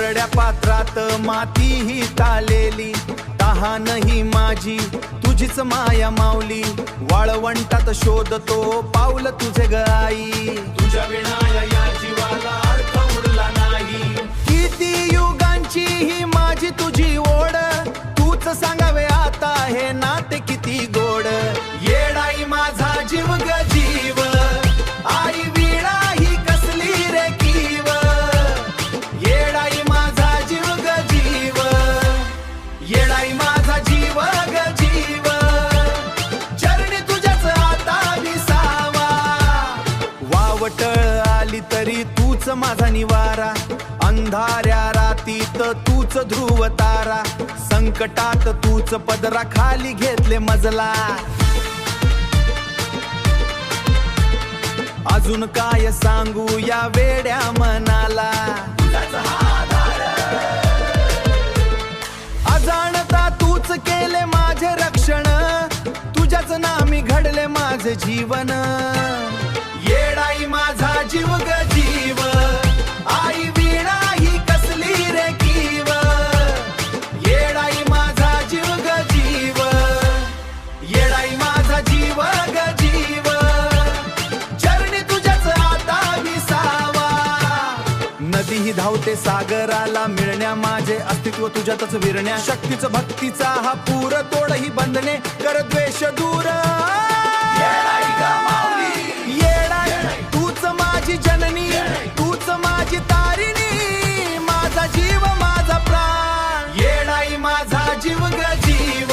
कोरड्या पात्रात माती ही तालेली, तहान ही माझी तुझीच माया माऊली. वाळवंटात शोधतो पाऊल तुझे ग आई, तुझ्या विना या जीवाला अर्थ उरला नाही. किती युगांची ही माझी तुझी ओढ, तूच सांगावे आता हे नाते किती गोड. येडाई माझा जीव ग जीव, आई वीणा ही कसली रे कीव. येडाई माझा जीव ग जीव, येडाई माझा जीव ग जीव. चरणी तुझ्याच आता विसावा, वावटळ आली तरी तूच माझा निवारा. अंधाऱ्या रातीत तूच ध्रुव तारा, संकटात तूच पदरा खाली घेतले मजला. अजून काय सांगू या वेड्या मनाला, अजाणता तूच केले माझे रक्षण, तुझ्याच नामी घडले माझे जीवन. येडाई माझा जीव ग जीव, आई वीणा ही कसली रे कीव. येडाई माझा जीव ग जीव, येडाई माझा जीव ग जीव. चरणी तुझ्याच आता विसावा, नदी ही धावते सागराला मिळण्या, माझे अस्तित्व तुझ्यातच विरण्या. शक्तीच भक्तीचा हा पूर, तोड ही बंधने कर द्वेष दूर. येडाई तूच माझी जननी, तूच माझी तारिणी, माझा जीव माझा प्राण. येडाई माझा जीव ग जीव,